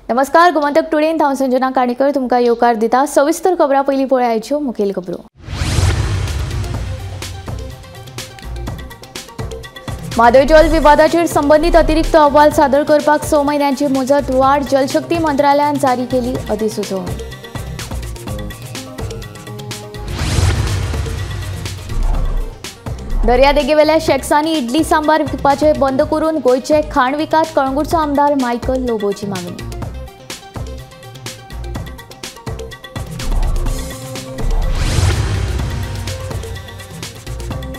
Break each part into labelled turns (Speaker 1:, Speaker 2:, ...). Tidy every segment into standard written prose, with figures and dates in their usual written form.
Speaker 1: नमस्कार, गोमंतक टुडे हांव संजना काणेकर तुमकां येवकार दिता। सविस्तर खबरां पयलीं पळोवया आयच्यो मुखेल खबरो। म्हादय जल विवादाचेर संबंदीत अतिरिक्त अहवाल सादर करपाक 6 म्हयन्यांची मुजत वाड जलशक्ती मंत्रालयान जारी केली अधिसुचोवणी। दर्यादेगेवेल्या शॅक्सांनी इडली सांबार विकपाचे बंद करून गोंयचे खाण विकात कळंगूटचो आमदार मायकल लोबोची मागणी।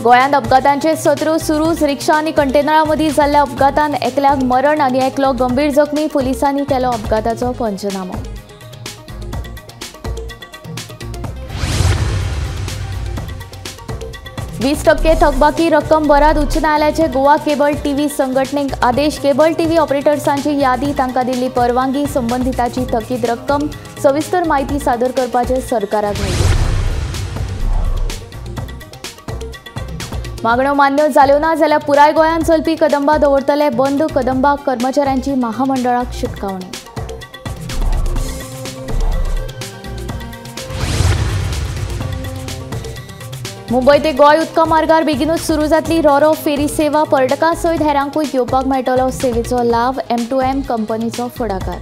Speaker 1: गोंयांत अपघातांचे सत्र सुरूच। रिक्षा आनी कंटेनरां मदीं जाल्ल्या अपघातांत एकल्याक मरण आनी एकलो गंभीर जखमी। पुलिसांनी केलो अपघाताचो पंचनामो। %20 थकबाकी रक्कम बराद। उच्च न्यायालयाचे गोवा केबल टीव्ही संघटनेक आदेश। केबल टीव्ही ऑपरेटर्सांची यादी, तांकां दिल्ली परवानगी, संबंधिताची थकीत रक्कम सविस्तर म्हायती सादर करपाचे सरकाराक निर्देश। मागण्यो मान्य जाल्यो ना जाल्यार पुराय गोंयांत चलपी कदंबा दवरतले बंद। कदंबा कर्मचाऱ्यांची महामंडळाक शिटकावणी। मुंबय ते गोंय उदका मार्गार बेगीनूच सुरू जातली रोरो फेरी सेवा। पर्यटकां सयत हेरांकूय घेवपाक मेळटलो सेवेचो लाव। M2M कंपनीचो फुडाकार।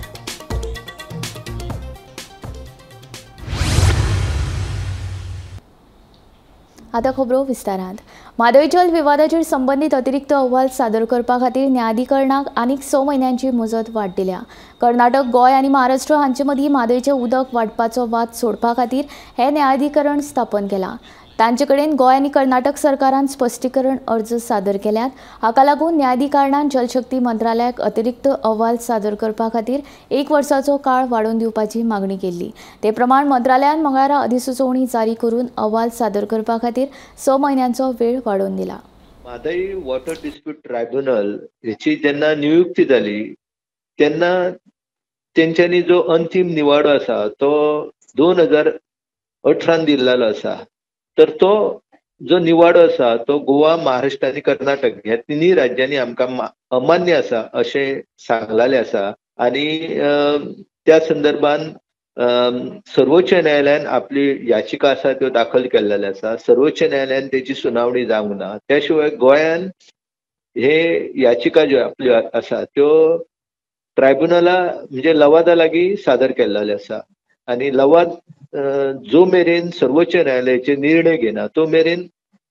Speaker 1: आतां खबरो विस्तारांत। म्हादय जल विवादाचेर संबंदीत अतिरिक्त अहवाल सादर करपा खातीर न्यायाधिकरणाक आनीक 6 म्हयन्यांची मुजत वाड दिल्या। कर्नाटक, गोंय आनी महाराष्ट्र हांचे मदीं म्हादयचें उदक वांटपाचो वाद सोडपा खातीर हें न्यायाधिकरण स्थापन केलां। तांचे कडेन गोंय आनी कर्नाटक सरकारान स्पश्टीकरण अर्ज सादर केल्यात। हाका लागून न्यायाधिकरणान जलशक्ती मंत्रालयाक अतिरिक्त अहवाल सादर करपा खातीर 1 वर्साचो काळ वाडोवन दिवपाची मागणी केल्ली। ते प्रमाण मंत्रालयान मंगळारा अधिसुचोवणी जारी करून अहवाल सादर करपा खातीर 6 म्हयन्यांचो वेळ वाडोवन दिला।
Speaker 2: म्हादय वॉटर डिस्प्यूट ट्रायब्युनल हेची जेन्ना नियुक्ती जाली तेन्ना तेंच्यांनी जो अंतिम निवाडो आसा तो 2018 दिल्लो आसा। तर तो जो निवाडो आसा तो गोवा, महाराष्ट्र आनी कर्नाटक ह्या तिनी राज्यांनी आमकां अमान्य आसा अशें सांगलेलें आसा। आनी त्या संदर्भान सर्वोच्च न्यायालयान आपली याचिका आसा त्यो दाखल केल्लेल्यो आसा। सर्वोच्च न्यायालयान तेची सुनावणी जावंक ना। त्या शिवाय गोंयान हे याचिका ज्यो आपल्यो आसा त्यो ट्रायब्युनला म्हणजे लवादा लागीं सादर केल्लेल्यो आसा। आनी लवाद जो मेरेन सर्वोच्च न्यायालयाचे निर्णय घेना तो मेरेन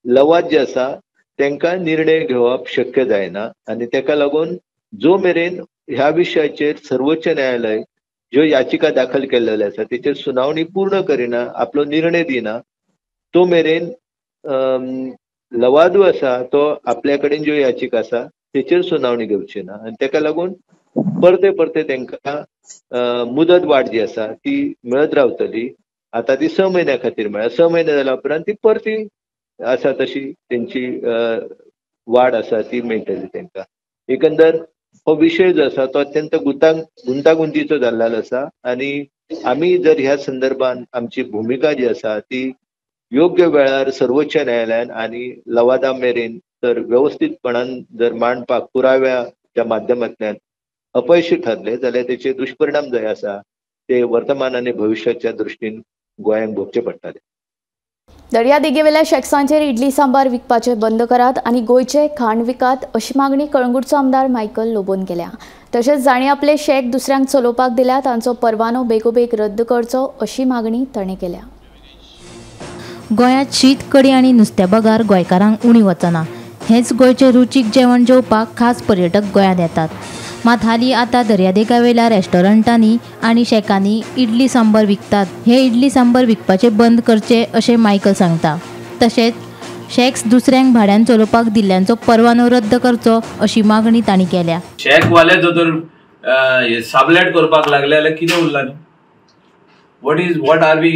Speaker 2: लवाद जे आसा तांकां निर्णय घेवप शक्य जायना। आनी ताका लागून जो मेरेन ह्या विशयाचेर सर्वोच्च न्यायालय ज्यो याचिका दाखल केल्लेल्यो आसा तेचेर सुनावणी पूर्ण करिना, आपलो निर्णय दिना, तो मेरेन लवादू आसा तो आपल्या कडेन ज्यो याचिका आसा तेचेर सुनावणी घेवची ना। आनी ताका लागून परते तांकां मुदत वाड जी आसा ती मेळत रावतली। आता ती 6 म्हयन्या खातीर मेळ्ळ्या। 6 म्हयने जाल्या उपरांत ती परती आसा तशी तेंची वाड आसा ती मेळटली तांकां। एकंदर हो विशय जो आसा तो अत्यंत गुंतागुंतीचो जाल्लो आसा। आनी आमी जर ह्या संदर्भान आमची भुमिका जी आसा ती योग्य वेळार सर्वोच्च न्यायालयान आनी लवादा मेरेन तर व्यवस्थितपणान जर मांडपाक पुराव्याच्या माध्यमांतल्यान अपयशी ठरले जाल्यार तेचे दुष्परिणाम जे आसा ते वर्तमान आनी भविष्याच्या दृश्टीन गोंयांक भोगचे पडटले।
Speaker 1: दर्यादेगेवेल्या शॅक्सांचेर इडली सांबार विकपाचे बंद करात आनी गोंयचे खाण विकात अशी मागणी कळंगूटचो आमदार मायकल लोबोन केल्या। तशेंच जाणी आपले शॅक दुसऱ्यांक चलोवपाक दिल्या तांचो परवानो बेगोबेग रद्द करचो अशी मागणी ताणें केल्या।
Speaker 3: गोंयांत शीत, कडी आनी नुस्त्या बागार गोंयकारांक उणी वचना। हेच गोंयचें रुचीक जेवण जेवपाक खास पर्यटक गोंयांत येतात। मात हालीं आतां दर्यादेगावेल्या रेस्टॉरंटांनी आनी शॅकांनी इडली सांबार विकतात। हे इडली सांबार विकपाचे बंद करचे अशें मायकल सांगता। तशेंच शॅक्स दुसऱ्यांक भाड्यान चलोवपाक दिल्ल्यांचो परवानो रद्द करचो अशी मागणी तांणी केल्या।
Speaker 4: शॅकवाले जर साबलेट करपाक लागले जाल्यार कितें उरलां न्ही? what are we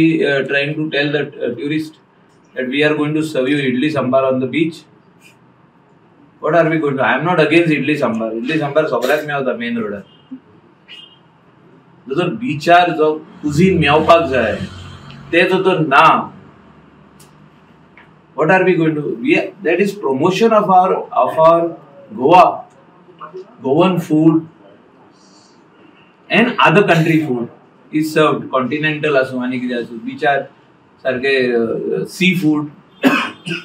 Speaker 4: trying to tell the tourist that we are going to serve you idli sambar on the beach? What are we going to? I am not against idli sambar. Idli sambar सगळ्याक मेळटा main रोडार। जर बीचार जो cuisine मेळपाक जाय ते जर ना, what are we going to? That is promotion of our Goa, Goan food, and other country food is served. Continental aso ani kide aso bichar sarke seafood.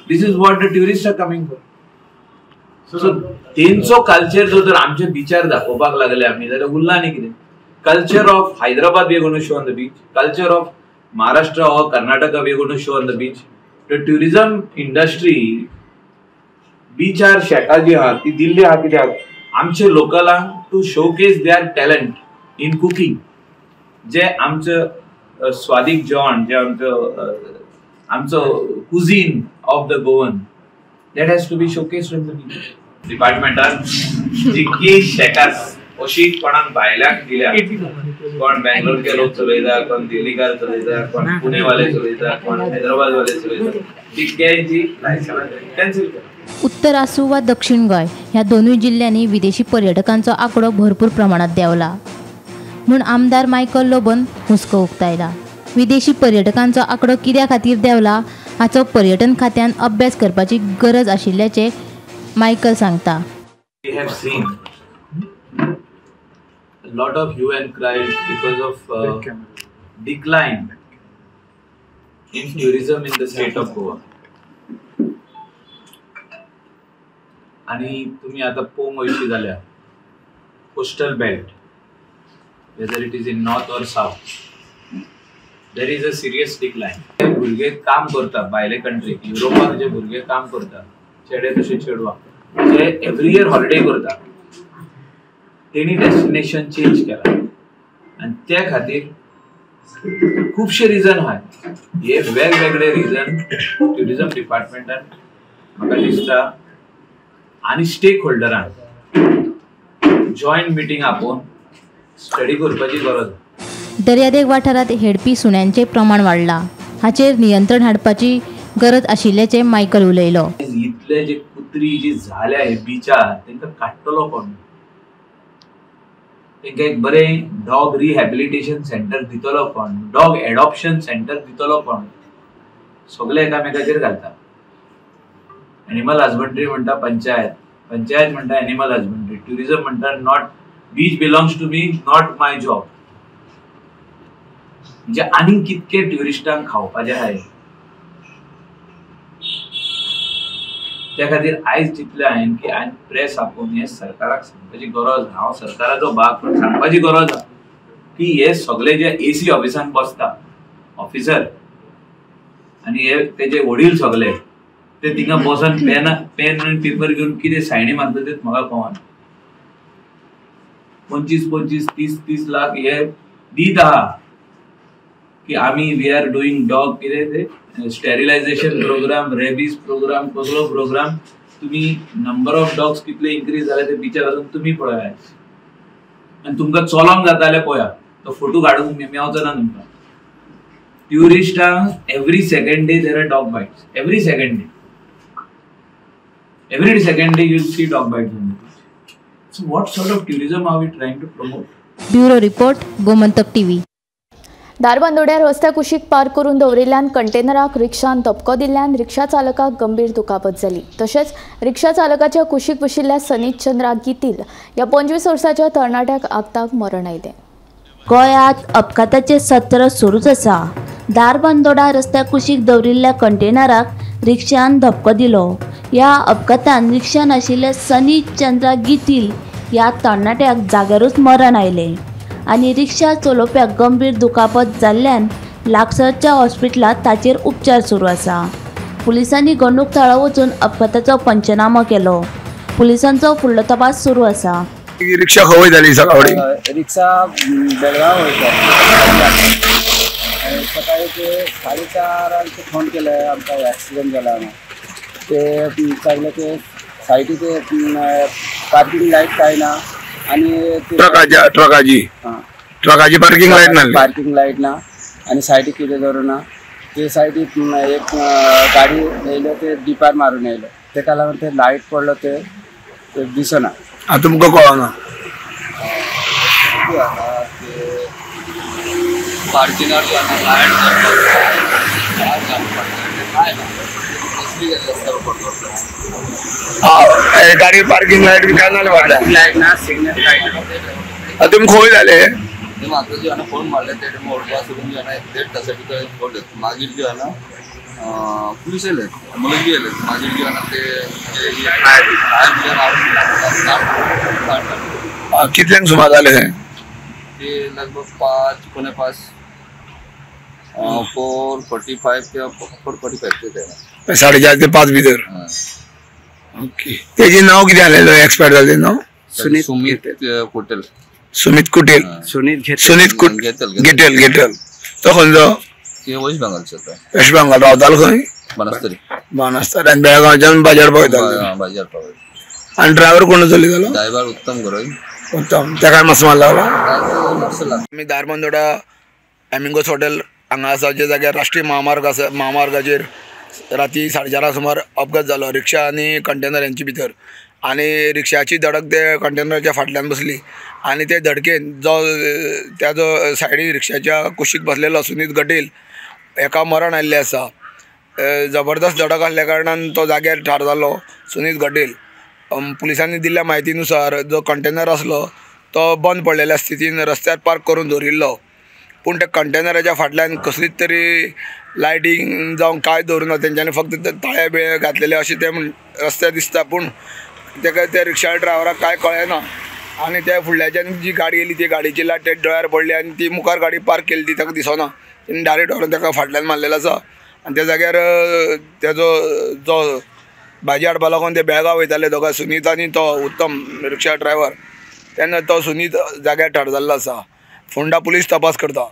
Speaker 4: This is what the tourists are coming for. So तेंचो culture जो जर आमचे बिचार दाखोवपाक लागले आमी जाल्यार उरला न्ही कितें. Culture of Hyderabad we are going to show on the beach. Culture of Maharashtra or Karnataka we are going to show on the beach. The tourism industry beach are shaka ji ha ती दिल्ली हा कित्याक आमचे लोकलांक to showcase their talent in cooking. जे आमचं स्वादिक जेवण जे आमचं cuisine of the Goan that has to be showcased on the beach. डिपार्टमेंटान जितकी शेकास अशी कोणाक भायल्याक दिल्या कोण बेंगलोरचे लोक चलयता कोण दिल्लीकार चलयता कोण पुणेवाले चलयता कोण हैदराबाद वाले चलयता तितक्यांची लायसन्स कॅन्सल केला.
Speaker 3: उत्तर आसूं वा दक्षिण गोंय ह्या दोनूय जिल्ल्यांनी विदेशी पर्यटकांचो आंकडो भरपूर प्रमाणात देंवला म्हूण आमदार मायकल लोबन हुस्को उक्तायला. विदेशी पर्यटकांचो आंकडो कित्या खातीर देंवला हाचो पर्यटन खात्यान अभ्यास करपाची गरज आशिल्ल्याचें मायकल सांगता.
Speaker 4: We have seen a lot of hue and cries because of decline in tourism in the state of Goa. आणि तुम्ही आता पोवंक वयशी जाल्यार coastal belt, whether it is in north or south, there is a serious decline. भुरगे काम करता भायले country युरोपाक जे भुरगे काम करता चेडे तशे चेडवा जे एवरी इयर हॉलिडे करता तेणी डेस्टिनेशन चेंज केला आणि त्या खातीर खूबशे रिजन आहाय. हे वेगवेगळे रिजन ट्युरिझम डिपार्टमेंटान म्हाका दिसता आनी स्टेक होल्डरान जॉयंट मिटींग आपोवन स्टडी करपाची गरज.
Speaker 3: दर्यादेग वाठारांत हेडपी सुण्यांचें प्रमाण वाडलां हाचेर नियंत्रण हाडपाची गरज आशिल्ल्याचें मायकल उलयलो.
Speaker 4: इतले जे कुत्री जी झाल्या हे बिचार तांकां काडटलो कोण. तांकां एक बरें डॉग रिहॅबिलिटेशन सेंटर दितलो कोण, डॉग एडॉप्शन सेंटर दितलो कोण. सगळे एकामेकाचेर घालता. एनिमल हजबंड्री म्हणटा पंचायत, पंचायत म्हणटा एनिमल हजबंड्री, ट्युरिझम म्हणटा not beach belongs to me, not my job. म्हणजे आनीक कितके ट्युरिस्टांक खावपाचें आहाय. त्या खातीर आयज चिंतलें हांवें की आयज प्रेस आपोवन हें सरकाराक सांगपाची गरज. हांव सरकाराचो भाग पण सांगपाची गरज आहा की हे सगळे जे एसी ऑफिसान बसता ऑफिसर आनी हे तेजे वडील सगळे ते थिंगा बसून पेन आनी पेपर घेवन कितें सायनी मारता तें म्हाका कळना. 25-25, 30-30 लाख हे दीत आहा की आमी वी आर डुईंग डॉग कितें ते स्टेरिलायझेशन प्रोग्राम, रेबीज प्रोग्राम, कसलो प्रोग्राम. तुम्ही नंबर ऑफ डॉग्स कितले इन्क्रीज जाले ते बिचार वचून तुम्ही पळया आनी तुमकां चलोंक जाता जाल्यार पळया तो फोटो काडूंक मेवचो ना तुमकां. ट्युरिस्टांक every second day there are dog bites. Every second day you will see dog bites on the beach. So what sort of tourism are we trying to promote.
Speaker 3: Bureau report, Gomantak TV.
Speaker 1: दारबांदोड्यार रस्त्या कुशीक park करून दवरिल्ल्यान कंटेनराक रिक्षान धपको दिल्ल्यान रिक्षा चालकाक गंभीर दुखापत जाली. तशेंच रिक्षा चालकाच्या कुशीक बशिल्ल्या सनीत चंद्रा गितील ह्या 25 वर्साच्या तरणाट्याक आगताक मरण आयलें.
Speaker 5: गोंयांत अपघाताचें सत्र सुरूच आसा. दारबांदोडा रस्त्या कुशीक दवरिल्ल्या कंटेनराक रिक्षान धपको दिलो. ह्या अपघातान रिक्षान आशिल्ले सनीत चंद्रा गितील ह्या तरणाट्याक जाग्यारूच मरण आयलें आनी रिक्षा चलोवप्याक गंभीर दुखापत जाल्ल्यान लागसरच्या हॉस्पिटलांत ताचेर उपचार सुरू आसा. पुलिसांनी घडणूक थळाव वचून अपघाताचो पंचनामो केलो. पुलिसांचो फुडलो तपास सुरू आसा.
Speaker 6: रिक्षा खंय जाली सकाळी?
Speaker 7: रिक्षा बेळगाव वयता. सकाळी ते 4:30 फोन केले आमकां एक्सिडेंट जाला म्हणून. ते सांगले ते सायडीचे पार्किंग लायट काय ना आणि
Speaker 6: ट्रकाची पार्किंग लायट ना,
Speaker 7: पार्किंग लायट ना आणि सायडीक कितें धरुना. ते सायडीक एक गाडी येयलो ते डिपार मारून येयलो तेका लागून ते लायट पडलो ते दिसना.
Speaker 6: तुमकां कळना गाडी पार्किंग लायट बी काय ना, लायट ना, सिग्नल लायट. तुम्ही खंय जाले?
Speaker 8: ते म्हाका जे हांवें फोन मारले ते टायमार ओडपा सोडून जे हांवें देड तासा भितर ओडलेत. मागीर जे हांवें पुलीस येयले, मुलगी येयले. मागीर जे हांवें ते
Speaker 6: कितल्यांक सुमार जाले
Speaker 8: ते लगभग 5:45 4:45 किंवा 4:45 ते टायमार
Speaker 6: 4:30 ते 5 भितर. ओके. तेजे नाव कितें आलेलो एक्सपायर जालें नाव?
Speaker 8: सुमित कुटेल.
Speaker 6: सुमित कुटेल. सुनीत गेटेल. तो खंयचो?
Speaker 8: ते वेस्ट बेंगॉलचो तो.
Speaker 6: वेस्ट बेंगॉल रावतालो खंय?
Speaker 8: बाणास्तारी.
Speaker 6: आनी बेळगांवच्यान बाजार पावयतालो.
Speaker 8: बाजार पावय.
Speaker 6: आनी ड्रायव्हर कोण चलयतालो?
Speaker 8: ड्रायव्हर उत्तम गरोय.
Speaker 6: उत्तम. ताका मातसो मार लागला.
Speaker 8: आमी
Speaker 6: दारबांदोडा एमिंगोस हॉटेल हांगा आसा, जे जाग्यार राष्ट्रीय महामार्गाचेर राती 4:30 सुमार अपघात जालो रिक्षा आनी कंटेनर यांचे भितर. आनी रिक्षाची धडक ते कंटेनराच्या फाटल्यान बसली आनी ते धडकेन त्याजो सायडीन रिक्षाच्या कुशीक बसलेलो सुनीत गटेल एका मरण आयिल्लें आसा. जबरदस्त धडक आसल्या कारणान तो जाग्यार ठार जालो सुनीत गटेल. पुलिसांनी दिल्ल्या म्हायतीनुसार जो कंटेनर आसलो तो बंद पडलेल्या स्थितीन रस्त्यार पार्क करून दवरिल्लो. पूण त्या कंटेनराच्या फाटल्यान कसलीच तरी लायटिंग जावं काय दवरुना, तेंच्यांनी फक्त ताळे बिळे घातलेले अशें ते रस्त्यार दिसता. पूण ताका त्या रिक्षा ड्रायव्हराक काय कळना आनी त्या फुडल्याच्यान जी गाडी येयली ती गाडयेची लायट तेच्या दोळ्यार पडली आनी ती मुखार गाडी पार्क केली ती ताका दिसना. तेणी डायरेक्ट व्हरून ताका फाटल्यान मारलेलो आसा. आनी त्या जाग्यार तेजो जो भाजी हाडपा लागून ते बेळगांव वयताले दोगां, सुनीत आनी तो उत्तम रिक्षा ड्रायव्हर, तेन्ना तो सुनीत जाग्यार ठार जाल्लो आसा. फोंडा पुलीस तपास करता.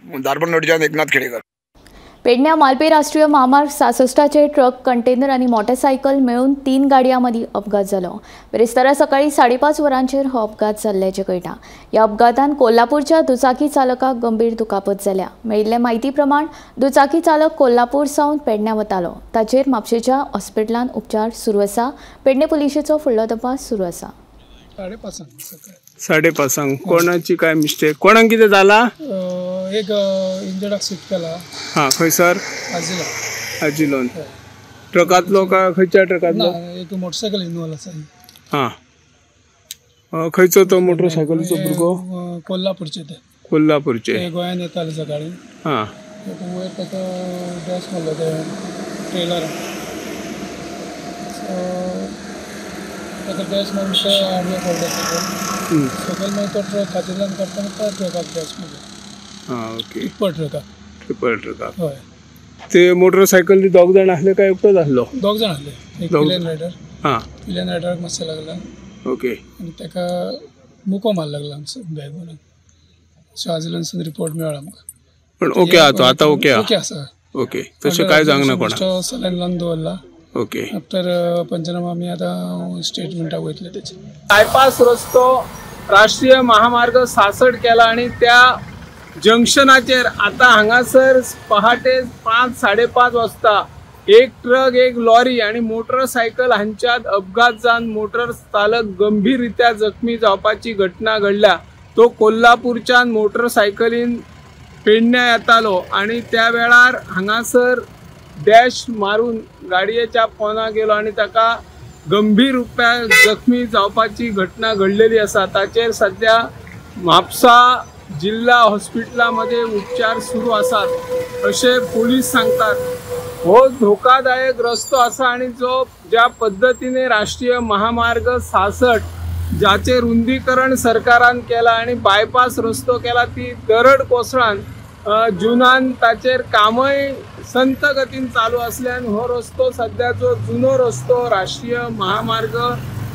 Speaker 6: दारबांदोडच्यान एकनाथ खेडेकर.
Speaker 1: पेडण्या मालपे राष्ट्रीय महामार्ग 66चे ट्रक, कंटेनर आणि मोटरसायकल मेळून 3 गाडयांमदी अपघात जालो. बिरेस्तारा सकाळी 5:30 वरांचेर हो अपघात जाल्ल्याचें कळटा. ह्या अपघातान कोल्हापूरच्या दुचाकी चालकाक गंभीर दुखापत जाल्या. मेळिल्ले म्हायती प्रमाण दुचाकी चालक कोल्हापूर सावन पेडण्या वतालो. ताचेर म्हापशेच्या हॉस्पिटलांत उपचार सुरू आसा. पेडणे पुलिशेचो फुडलो तपास सुरू आसा.
Speaker 9: 5:30 कोणाची काय मिस्टेक? कोणाक कितें जाला?
Speaker 10: एक इंजर्डाक सीट केला.
Speaker 9: हां, खंयसर? आजिलोन. ट्रकांतलो काय खंयच्या ट्रकांतलो?
Speaker 10: एक मोटरसायकल इन्वॉल्व आसा.
Speaker 9: हां, खंयचो तो मोटरसायकलीचो भुरगो? कोल्हापूरचे
Speaker 10: ते गोंयान येताले सकाळी.
Speaker 9: हां,
Speaker 10: वयर ताका डॅश मारलो ते ट्रेलर. ताका डॅश मारून ते आडवे पडले सकयल. मागीर तो ट्रक खातीरल्यान काडटाना त्या ट्रकाक डॅश मारलो.
Speaker 9: हां, ओके.
Speaker 10: ट्रिपल ट्रकाक.
Speaker 9: हय. ते मोटरसायकल दोग जाण आसले काय एकटोच आसलो?
Speaker 10: दोग जाण आसले. एक पिलियन रायडर.
Speaker 9: हां,
Speaker 10: पिलियन रायडराक मातशें लागला.
Speaker 9: ओके.
Speaker 10: आनी ताका मुको मार लागला बॅग म्हणून. सो आजिलोनसून रिपोर्ट मेळ्ळा आमकां.
Speaker 9: पण ओके आहा तो आतां? ओके
Speaker 10: आसा.
Speaker 9: ओके. तशें काय जावंक ना कोणाक?
Speaker 10: सलायन लावन दवरला.
Speaker 9: ओके.
Speaker 10: आफ्टर पंचनामा आमी आतां स्टेटमेंटाक वयतले तेचे.
Speaker 9: बायपास रस्तो राष्ट्रीय महामार्ग 66 केला आणि त्या जंक्शनाचेर आता हांगासर पहाटे 5:30 वाजता एक ट्रक, एक लॉरी आणि मोटरसायकल हांच्यात अपघात जावन मोटर चालक गंभीररित्या जखमी जावपाची घटना घडल्या. तो कोल्हापूरच्यान मोटरसायकलीन पेडण्या येतालो आणि त्या वेळार हांगासर डॅश मारून गाडयेच्या पोना गेलो आणि ताका गंभीर रुपान जखमी जावपाची घटना घडलेली आसा. ताचेर सध्या म्हापसा जिल्हा हॉस्पिटलामध्ये उपचार सुरू आसात असे पोलीस सांगतात. हो धोकादायक रस्तो आसा आणि जो ज्या पद्धतीने राष्ट्रीय महामार्ग 66 ज्याचे रुंदीकरण सरकारान केला आणि बायपास रस्तो केला, ती दरड कोसळान जुनान ताचेर कामय संत गतीन चालू असल्यान हो रस्तो सध्याचो जुनो रस्तो राष्ट्रीय महामार्ग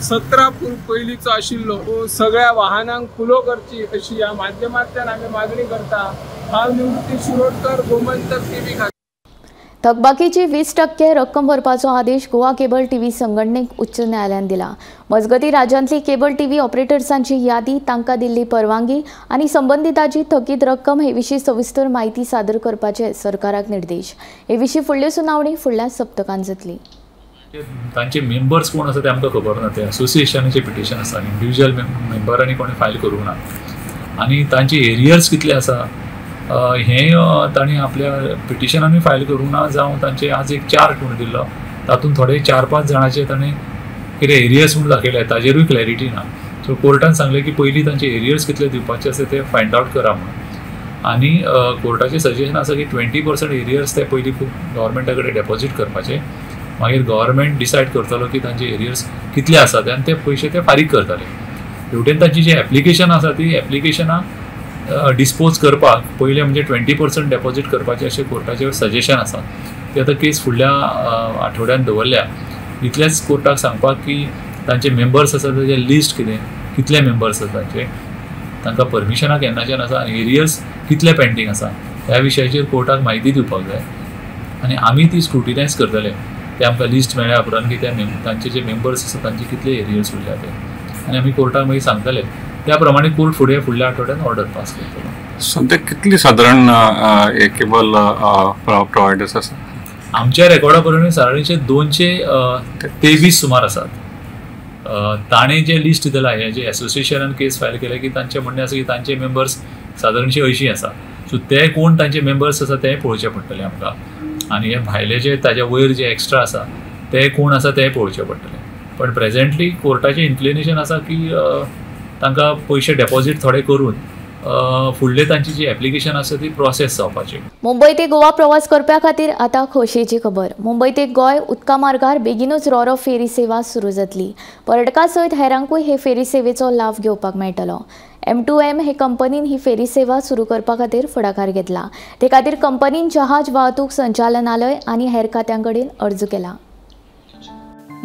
Speaker 9: 17 पयलींचो आशिल्लो सगळ्या वाहनांक खुलो करची अशी ह्या माध्यमांतल्यान आमी मागणी करता. हांव निवृत्ती शिरोडकर, गोमंतक टीव्ही.
Speaker 1: थकबाकीची 20% रक्कम भरपाचो आदेश गोवा केबल टीव्ही संघटनेक उच्च न्यायालयान दिला. मजगती राज्यांतली केबल टीव्ही ऑपरेटर्सांची यादी, तांकां दिल्ली परवानगी आनी संबंधिताची थकीत रक्कम हे विशीं सविस्तर माहिती सादर करपाचे सरकाराक निर्देश. हे विशीं फुडली सुनावणी फुडल्या सप्तकांत जातली.
Speaker 11: तांचे मेंबर्स कोण आसा ते आमकां खबर ना. ते असोसिएशनाचे पिटिशन आसा, इंडिविज्युअल मेंबरांनी कोणी फायल करूंक ना. आनी तांचे एरियर्स कितले आसा हे तांणी आपल्या पिटिशनानूय फायल करूंक ना. जावं तांचे आज एक चार्ट म्हणून दिल्लो, तातूंत थोडे 4-5 जाणांचे ताणें कितें एरियर्स म्हणून दाखयले, ताजेरूय क्लॅरिटी ना. सो कोर्टान सांगलें की पयलीं तांचे एरियर्स कितले दिवपाचे आसा ते फायंड आवट करा म्हणून. आनी कोर्टाचें सजेशन आसा की 20% एरियर्स ते पयलीं गव्हर्मेंटा कडेन डेपॉजीट करपाचे, मागीर गव्हर्मेंट डिसायड करतलो की तांचे एरियर्स कितले आसा ते आनी ते पयशे ते फारीक करतले. हेवटेन तांची जी एप्लिकेशन आसा ती एप्लिकेशनां डिस्पोज करपाक पयलें म्हणजे 20% डेपॉजीट करपाचें अशें कोर्टाचें सजेशन आसा. ती आतां केस फुडल्या आठवड्यान दवरल्या. इतलेंच कोर्टाक सांगपाक की तांचे मेंबर्स आसा ताचें लिस्ट कितले मेंबर्स आसा तांचे, तांकां परमिशनाक केन्नाच्यान आसा आनी एरियर्स कितले पेंडींग आसा ह्या विशयाचेर कोर्टाक म्हायती दिवपाक जाय. आनी आमी ती स्क्रुटिनायज करतले. ते आमकां लिस्ट मेळ्ळ्या उपरांत की तांचे जे मेंबर्स आसा तांचे कितले एरियर्स उरल्या ते, आनी आमी कोर्टाक मागीर सांगतले. त्या प्रमाणे कोर्ट फुडल्या आठवड्यान ऑर्डर पास करतलो.
Speaker 12: सद्या कितली सादारण केबल प्रोवायडर्स आसा?
Speaker 11: आमच्या रेकॉर्डा प्रमाणे सादारणशे 223 सुमार आसात. ताणें जे लिस्ट दिला हे जे एसोसिएशनान केस फायल केले की तांचे म्हणणें आसा की तांचे मेंबर्स सादारणशे 80 आसा. सो ते कोण तांचे मेंबर्स आसा ते पळोवचे पडटले आमकां. आनी हे भायले जे ताज्या वयर जे एक्स्ट्रा आसा ते कोण आसा ते पळोवचे पडटले. पण प्रेझेंटली कोर्टाचें इन्क्लिनेशन आसा की तांकां पयशे डेपॉजीट थोडे करून फुडले तांची जी एप्लिकेशन आसा ती प्रोसेस जावपाची.
Speaker 1: मुंबई ते गोवा प्रवास करप्या खातीर आतां खोशयेची खबर. मुंबई ते गोंय उदका मार्गार बेगीनूच रोरो फेरी सेवा सुरू जातली. पर्यटकां सयत हेरांकूय हे फेरी सेवेचो लाव घेवपाक मेळटलो. M2M हे कंपनीन ही फेरी सेवा सुरू करपा खातीर फुडाकार घेतला. ते खातीर कंपनीन जहाज वाहतूक संचालनालय आनी हेर खात्यां कडेन अर्ज केला.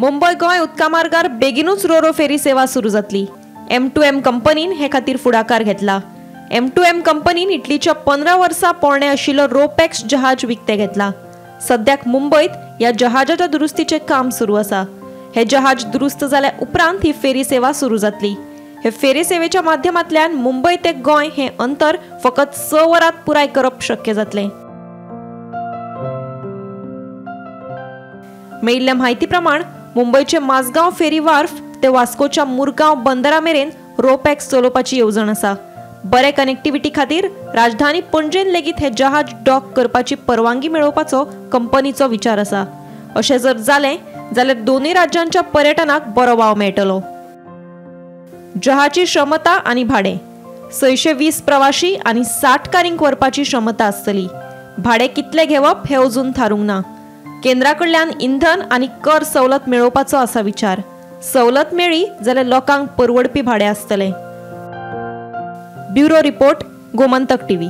Speaker 13: मुंबई गोंय उदका मार्गार बेगीनूच रोरो फेरी सेवा सुरू जातली. M2M कंपनीन हे खातीर फुडाकार घेतला. M2M कंपनीन इटलीच्या 15 वर्सां पोरणे आशिल्लो रोपॅक्स जहाज विकते घेतला. सद्याक मुंबईत ह्या जहाजाच्या दुरुस्तीचें काम सुरू आसा. हे जहाज दुरुस्त जाल्या उपरांत ही फेरी सेवा सुरू जातली. हे फेरी सेवेच्या माध्यमांतल्यान मुंबई ते गोंय हे अंतर फकत 6 वरांत पुराय करप शक्य जातलें. मेळिल्ल्या म्हायती प्रमाण मुंबईचे माजगांव फेरी वार्फ ते वास्कोच्या मुरगांव बंदरा मेरेन रोपॅक्स चलोवपाची येवजण आसा. बरे कनेक्टिव्हिटी खातीर राजधानी पणजेन लेगीत हे जहाज डॉक करपाची परवानगी मेळोवपाचो कंपनीचो विचार आसा. अशें जर जालें जाल्यार दोनूय राज्यांच्या पर्यटनाक बरो वाव मेळटलो. जहाची क्षमता आनी भाडें 620 प्रवाशी आनी 60 कारींक व्हरपाची क्षमता आसतली. भाडें कितले घेवप हें अजून थारूंक ना. केंद्रा कडल्यान इंधन आनी कर सवलत मेळोवपाचो आसा विचार. सवलत मेळ्ळी जाल्यार लोकांक परवडपी भाडें आसतलें. Bureau report, Gomantak TV.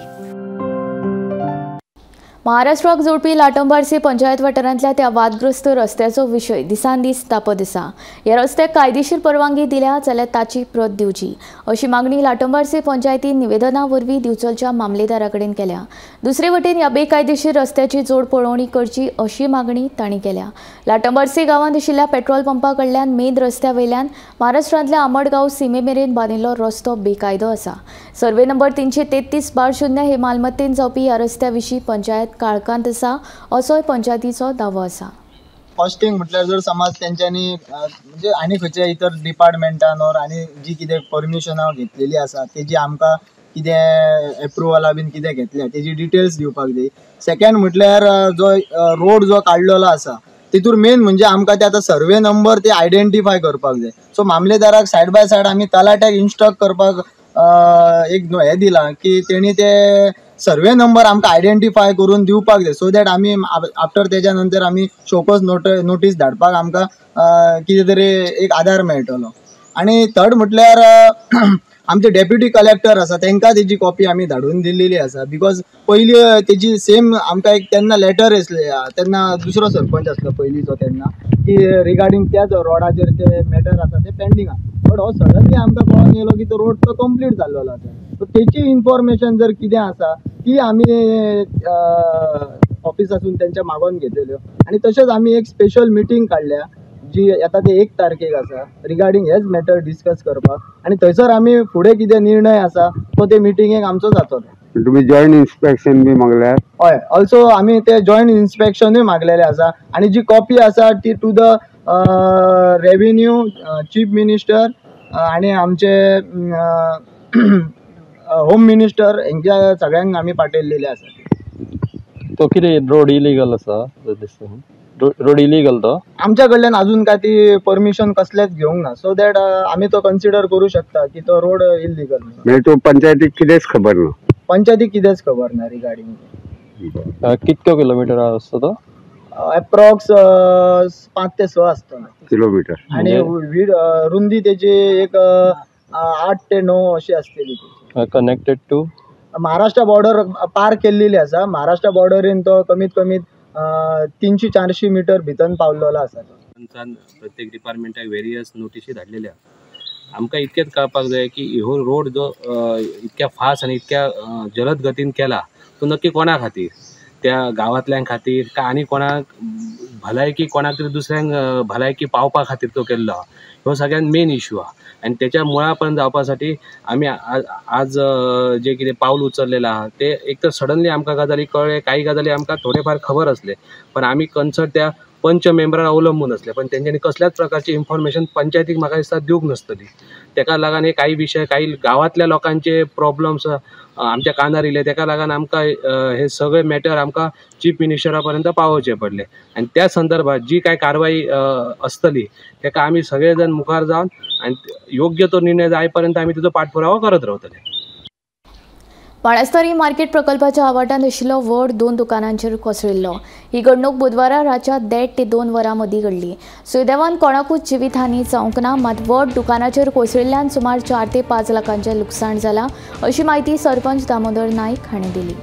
Speaker 1: महाराष्ट्राक जोडपी लाटंबारसी पंचायत वाठारांतल्या त्या वादग्रस्त रस्त्याचो विशय दिसान दीस तापत आसा. ह्या रस्त्याक कायदेशीर परवानगी दिल्या जाल्यार ताची प्रत दिवची अशी मागणी लाटंबारसी पंचायतीन निवेदना वरवीं दिवचलच्या मामलेदारा कडेन केल्या. दुसरे वटेन ह्या बेकायदेशीर रस्त्याची जोड पळोवणी करची अशी मागणी तांणी केल्या. लाटंबारसी गांवांत आशिल्ल्या पेट्रोल पंपा कडल्यान मेद रस्त्या वयल्यान महाराष्ट्रांतल्या आमटगांव सीमे मेरेन बांदिल्लो रस्तो बेकायदो आसा. सर्वे नंबर 333/0 हे मालमत्तेन जावपी ह्या रस्त्या विशीं पंचायत काळकांत आसा असोय पंचायतीचो दावो आसा.
Speaker 14: फर्स्ट थिंग म्हटल्यार जर समज तेंच्यांनी म्हणजे आनी खंयच्या इतर डिपार्टमेंटान ऑर आनी जी कितें परमिशनां घेतलेली आसा तेजी आमकां कितें एप्रुवला बीन कितें घेतल्या तेजी डिटेल्स दिवपाक जाय. सेकंड म्हटल्यार जो रोड जो काडलेलो आसा तितूर मेन म्हणजे आमकां ते आतां सर्वे नंबर ते आयडेंटिफाय करपाक जाय. सो मामलेदाराक सायड बाय सायड आमी तलाट्याक इन्स्ट्रक्ट करपाक एक हें दिलां की तेणी ते सर्वे नंबर आमकां आयडेंटिफाय करून दिवपाक जाय. सो दॅट आमी आफ्टर तेज्या नंतर आमी शोकॉज नोटीस धाडपाक आमकां कितें तरी एक आदार मेळटलो. आनी थर्ड म्हटल्यार आमचे डेप्युटी कलेक्टर आसा तांकां तेजी कॉपी आमी धाडून दिल्ली आसा. बिकॉज पयलीं तेजी सेम आमकां एक तेन्ना लेटर येसले तेन्ना दुसरो सरपंच आसलो पयलींचो तेन्ना की रिगार्डींग त्याच रोडाचेर ते मॅटर आसा ते पेंडींग आसा. बट हो सडनली आमकां कळोन येयलो की तो रोड तो कंप्लीट जाल्लो आसा. सो तेची इन्फॉर्मेशन जर कितें आसा ती आमी ऑफिसासून तेंच्या मागोवन घेतल्यो. आनी तशेंच आमी एक स्पेशल मिटींग काडल्या जी येता ते 1 तारखेक आसा रिगार्डींग हेच मॅटर डिस्कस करपाक. आनी थंयसर आमी फुडें कितें निर्णय आसा तो ते मिटिंगेक आमचो जातलो.
Speaker 15: तुम्ही जॉईंट इन्स्पेक्शन बी मागल्यार?
Speaker 14: हय, ऑल्सो आमी ते जॉईंट इन्स्पेक्शनूय मागलेले आसा. आनी जी कॉपी आसा ती to the revenue chief minister आनी आमचे होम मिनिस्टर हेंच्या सगळ्यांक आमी पाठयल्लेले आसा.
Speaker 16: तो कितें रोड इलिगल आसा दिसता रोड इलिगल तो
Speaker 14: आमच्या कडल्यान अजून काय ती परमिशन कसलेच घेवंक ना सो दॅट आम्ही तो कन्सिडर करू शकता की तो रोड इलिगल
Speaker 15: म्हणजे तो पंचायतीक कितेंच खबर ना
Speaker 14: पंचायतीक कितेंच खबर ना रिगार्डिंग
Speaker 16: कितको किलोमीटर आसता तो
Speaker 14: अप्रॉक्स 5 ते 6 असतो
Speaker 15: किलोमीटर
Speaker 14: आणि रुंदी त्याची एक 8 ते 9 अशी असतेली
Speaker 16: कनेक्टेड टू
Speaker 14: महाराष्ट्र बॉर्डर पार केल्लेली आसा महाराष्ट्र बॉर्डरीन तो कमीत कमी 300-400 मीटर भितर पावलेलो आसा
Speaker 17: प्रत्येक डिपार्टमेंटाक वेरियस नोटिसी धाडलेल्या आमकां इतकेंच कळपाक जाय की हो रोड जो इतक्या फास्ट आनी इतक्या जलद गतीन केला तो नक्की कोणा खातीर त्या गांवांतल्यां खातीर काय आनी कोणाक भलायकी कोणाक तरी दुसऱ्यांक भलायकी पावपा खातीर तो केल्लो हो सगळ्यात मेन इश्यू आहा आणि त्याच्या मुळापर्यंत जावपासाठी आम्ही आज जे कितें पाऊल उचललेलं आहा ते एक तर सडनली आमकां गजाली कळ्ळे काही गजाली आमकां थोडेफार खबर असले पण आम्ही कन्सर्ट त्या पंच मेंबरार अवलंबून असले पण त्यांच्यानी कसल्याच प्रकारची इन्फॉर्मेशन पंचायतीक म्हाका दिसता दिवंक नासतली तेका लागून हे काही विषय काही गांवांतल्या लोकांचे प्रॉब्लम्स आमच्या कानार येयले तेका लागून आमकां हे सगळे मॅटर आमकां चीफ मिनिस्टरा पर्यंत पावोवचे पडले आणि त्या संदर्भात जी काय कारवाई असतली तेका आम्ही सगळेजण मुखार जावन आणि योग्य तो निर्णय जायपर्यंत आम्ही तिचो पाठपुरावो करत रावतले
Speaker 1: बाणस्तारी मार्केट प्रकल्पाच्या आवाठांत आशिल्लो व्हड 2 दुकानांचेर कोसळिल्लो ही घडणूक बुधवारा रातच्या 1.5 ते 2 वरां मदीं घडली सुदैवान कोणाकूच जिवीतहानी जावंक ना मात व्हड दुकानाचेर कोसळिल्ल्यान सुमार 4 ते 5 लाखांचें लुकसाण जालां अशी माहिती सरपंच दामोदर नाईक हांणी दिली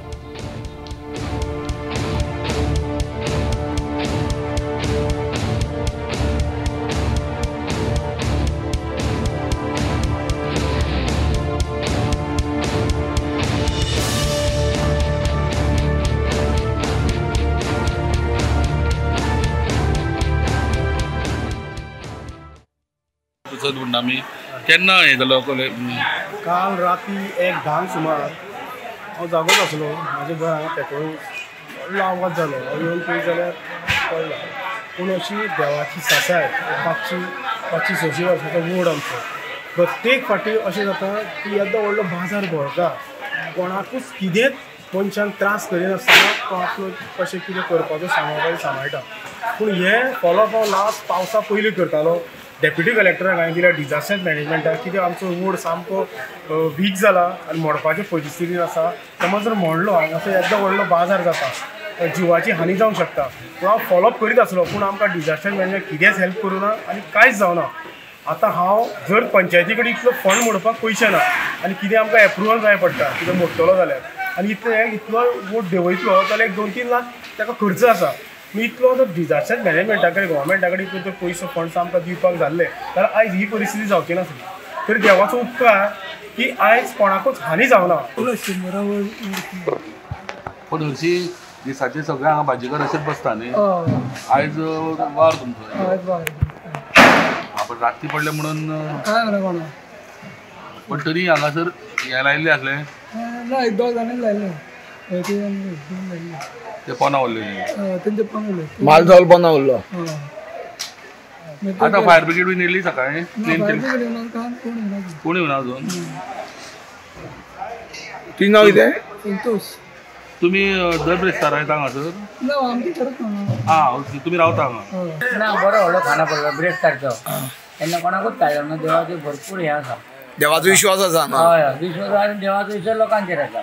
Speaker 18: आमी केन्ना हें जालो
Speaker 10: काल राती 1:10 सुमार हांव जागोच आसलो म्हाज्या घरान पेट्रोल व्हडलो आवाज जालो हांव येवन पळयत जाल्यार कळ्ळां पूण अशी देवाची सासाय पांचशी 600 वर्सांचो वड आमचो प्रत्येक फावटी अशें जाता की येदो व्हडलो बाजार भरता कोणाकूच कितेंच मनशांक त्रास करिनासतना तो आपलो कशें कितें करपाचो सांबाळटा पूण हें फॉलोअप हांव लास्ट पावसा पयलीं करतालो डेप्युटी कलेक्टराक हांवें दिल्या डिजास्टर मॅनेजमेंटाक कित्याक आमचो वड सामको वीक जाला आनी मोडपाचे परिस्थितीन आसा समज जर मोडलो हांगासर येदो व्हडलो बाजार जाता जिवाची हानी जावंक शकता पूण हांव फॉलोअप करीत आसलो पूण आमकां डिजास्टर मॅनेजमेंट कितेंच हेल्प करूं ना आनी कांयच जावना आतां हांव जर पंचायती कडेन इतलो फंड मोडपाक पयशे ना आनी कितें आमकां एप्रुवल जाय पडटा कितें मोडटलो जाल्यार आनी इतलो वोट देंवयतलो जाल्यार 2-3 लाख ताका खर्च आसा इतलो जर डिजास्टर मॅनेजमेंटा कडेन गव्हर्मेंटा कडेन इतलो जर पयसो फंड्स आमकां दिवपाक जाल्ले जाल्यार आयज ही परिस्थिती जावची नासली तर देवाचो उपकार की आयज कोणाकूच हानी जावना
Speaker 18: पण हरशी दिसाचे सगळे हांगा भाजीकार अशेंच बसता न्ही आयज वार तुमचो पण राती पडले म्हणून पण तरी हांगासर हे लायिल्ले आसले
Speaker 10: ना 1-2 जाणांक लायिल्ले
Speaker 18: ते पोना उरले
Speaker 10: तेंचे पोना उरले
Speaker 6: माल जावल पोना उरलो
Speaker 18: आतां फायर ब्रिगेड बीन येयली सकाळी क्लीन केली कोण येवना अजून
Speaker 6: ती नांव कितें
Speaker 10: संतोष
Speaker 18: तुमी दर ब्रेस्तार रावता हांगासर
Speaker 10: ना आमची करत
Speaker 18: तुमी रावता हांगा
Speaker 19: ना बरो व्हडलो खाना पडलो ब्रेस्तारचो तेन्ना कोणाकूच काय ना देवाचे भरपूर हे आसा
Speaker 6: देवाचो विश्वास आसा
Speaker 19: हय विश्वास आनी देवाचो विश्वास लोकांचेर आसा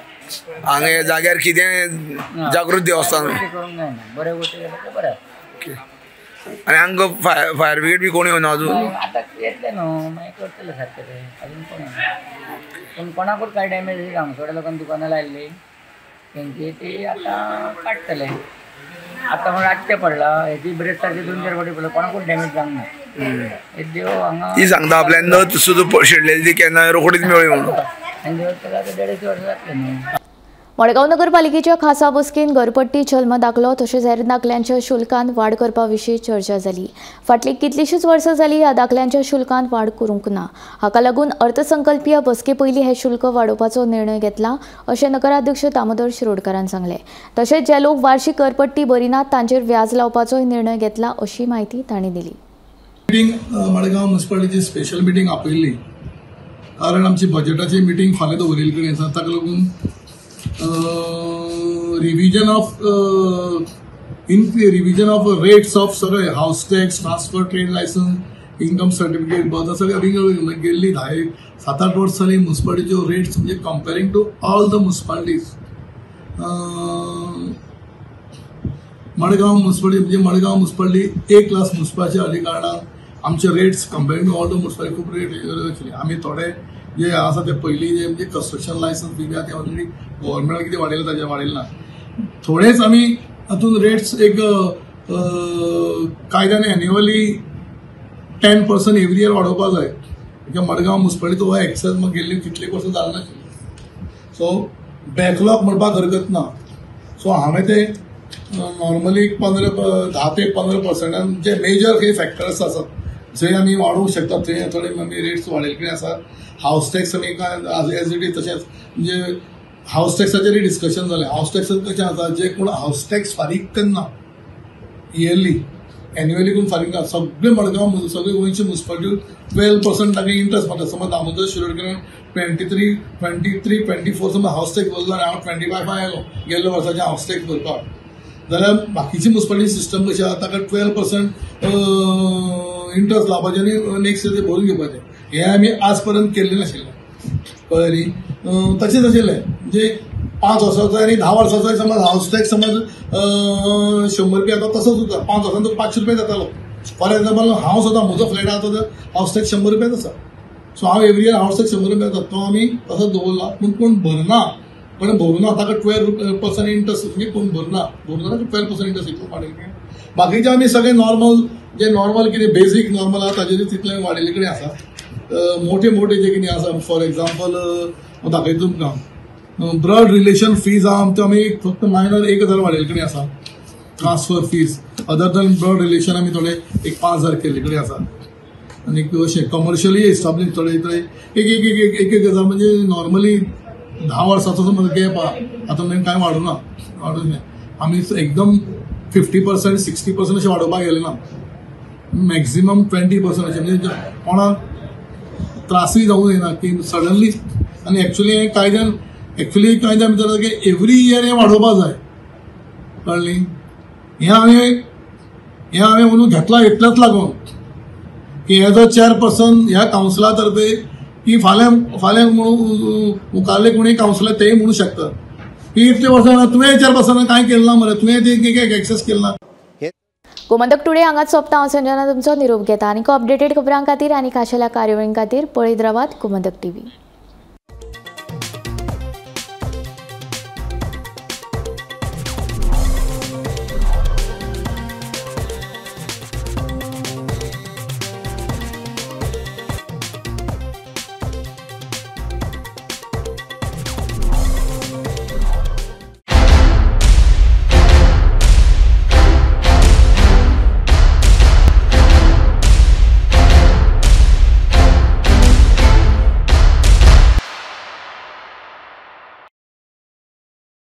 Speaker 6: हांगा ह्या जाग्यार कितें जागृत देवस्थान
Speaker 19: करूंक जायना बरे गोश्टी केले ते बरें
Speaker 6: आनी हांगा फायर ब्रिगेड बी कोण येवना अजून
Speaker 19: आतां येतले न्हू मागीर करतले सारकें ते अजून कोण येना पूण कोणाकूच कांय डॅमेज जाली हांगा थोड्या लोकांनी दुकानां लायिल्ली तेंची ती आतां काडटले आतां म्हण रातचें पडला हेची ब्रेस्तारची 2-4 फावटी पडलो कोणाकूच डॅमेज जावंक ना हे देव हांगा
Speaker 6: ती सांगता आपल्यान नथ सुद्दां शेडलेली ती केन्ना रोखडीच मेळ्ळी म्हणून
Speaker 19: आनी देव ताका 1.5 वर्सां जातले न्हू
Speaker 1: मडगांव नगरपालिकेच्या खासा बसकेन घरपट्टी जल्म दाखलो तशेंच हेर दाखल्यांच्या शुल्कांत वाड करपा विशीं चर्चा जाली फाटलीं कितलींशींच वर्सां जालीं ह्या दाखल्यांच्या शुल्कांत वाड करूंक ना हाका लागून अर्थसंकल्पीय बसके पयलीं हे शुल्क वाडोवपाचो निर्णय घेतला अशें नगराध्यक्ष दामोदर शिरोडकारान सांगलें तशेंच जे लोक वार्षिक घरपट्टी भरिनात तांचेर व्याज लावपाचोय निर्णय घेतला अशी माहिती तांणी दिली
Speaker 20: मिटींग मडगांव म्युनिसिपालिटीची स्पेशल मिटींग आपयल्ली कारण आमची बजेटाची मिटींग फाल्यां दवरिल्ली कडेन आसा ताका लागून रिव्हिजन ऑफ रेट्स ऑफ सगळे house tax, transfer, trade licence, income certificate, birth सगळे गेल्ली 7-8 वर्ष जाली म्युनिसिपालिटीच्यो रेट्स म्हणजे comparing to all the municipalities. Madgaon municipality म्हणजे Madgaon municipality A class municipality आली कारणान आमचे rates comparing to all the municipality खूप रेट आशिल्ले. आमी थोडे जे आसा ते पयलीं जे म्हणजे कन्स्ट्रक्शन लायसन्स बी ते ऑलरेडी गव्हर्मेंटान कितें वाडयलें ताजें वाडयलें ना. थोडेच आमी हातून रेट्स एक कायद्यान एन्युअली 10% एवरी इयर वाडोवपाक जाय. मडगांव म्युनिसिपालिटी हो एक्सेस गेल्ली कितलेक वर्सां जालें नाशिल्लें. सो बॅकलॉग म्हणपाक हरकत ना. सो हांवें ते नॉर्मली 10 ते 15% जे मेजर काही फॅक्टर्स आसात जंय आमी वाडोवंक शकतात थंय थोडे आमी रेट्स वाडयल्ले आसा. हाऊस टॅक्स आमी एज इट इज तशेंच म्हणजे हाऊस टॅक्साचेरय डिस्कशन जालें. हाऊस टॅक्साचेर कशें आसा जे कोण हाऊस टॅक्स फारीक करना इयरली एन्युअली कोण फारीक करना सगळे मडगांव सगळे गोंयचे म्युनिसिपालिटी 12% ताका इंट्रस्ट मारता. समज दामोदर शिरोडकरान 23-24 समज हाऊस टॅक्स भरलो आनी हांव 25 आयलो गेल्ल्या वर्साचे हाऊस टॅक्स भरपाक, जाल्यार बाकीची म्युनिसिपालिटी सिस्टम कशी आसा ताका 12% इंट्रस्ट लावपाचें आनी नेक्स्ट इयर भरून घेवपाचें. हें आमी आज पर्यंत केल्लें नाशिल्लें. कळ्ळें न्ही. तशेंच आशिल्लें म्हणजे 5 वर्साचो आनी 10 वर्साचो समज हाऊस टॅक्स समज 100 रुपया येता तसोच उरता. 5 वर्सांचो 500 रुपया जातालो. फॉर एग्जाम्पल हांव सुद्दां म्हजो फ्लॅट आसा तो हाऊस टॅक्स 100 रुपयाच आसा. सो हांव एवरी इयर हाऊस टॅक्स 100 रुपया जाता तो आमी तसोच दवरला. पूण कोण भरना पण भरूना ताका 12% इंट्रस्ट म्हणजे कोण भरना 12% इंट्रस्ट इतलो वाडयलें. बाकीचे आमी सगळे नॉर्मल जे नॉर्मल कितें बेजीक नॉर्मल आसा ताजेर तितले वाडयल्ले कडेन आसा. मोठे मोठे जे कितें आसा फॉर एग्जाम्पल हांव दाखयता तुमकां ब्लड रिलेशन फीज आहा आमी फक्त मायनर 1000 वाडयल्ले कडेन आसा. Transfer fees other than blood relation आमी थोडे एक 5000 केल्ले कडेन आसा. आनी अशें कमर्शियली एस्टाब्लीश थोडे एक हजार म्हणजे नॉर्मली 10 वर्साचो समज गॅप आहा हातूंत कांय वाडूना. आमी एकदम 50% 60% अशें वाडोवपाक गेले ना. मॅक्झिमम 20% अशें म्हणजे कोणाक त्रासूय जावूं जायना की सडनली. आनी एक्चुली कायद्यान भितर की एवरी इयर हें वाडोवपाक जाय. कळ्ळें. हें हांवें म्हणून घेतला इतल्याच लागून की एज अ चेअरपर्सन ह्या कावन्सिला तर्फे की फाल्यां म्हणून मुखारले कोणी कावन्सिलर तेय म्हणू शकता की इतले वर्सां तुवें चेअरपर्सनान कांय केलें ना मरे तुवें ते एक्सेस केलें ना.
Speaker 1: गोमंतक टुडे हांगाच सोंपता. हांव संजना तुमचो निरोप घेता. आनीक अपडेटेड खबरां खातीर आनी खाशेल्या कार्यावळीं खातीर पळयत रावात गोमंतक TV.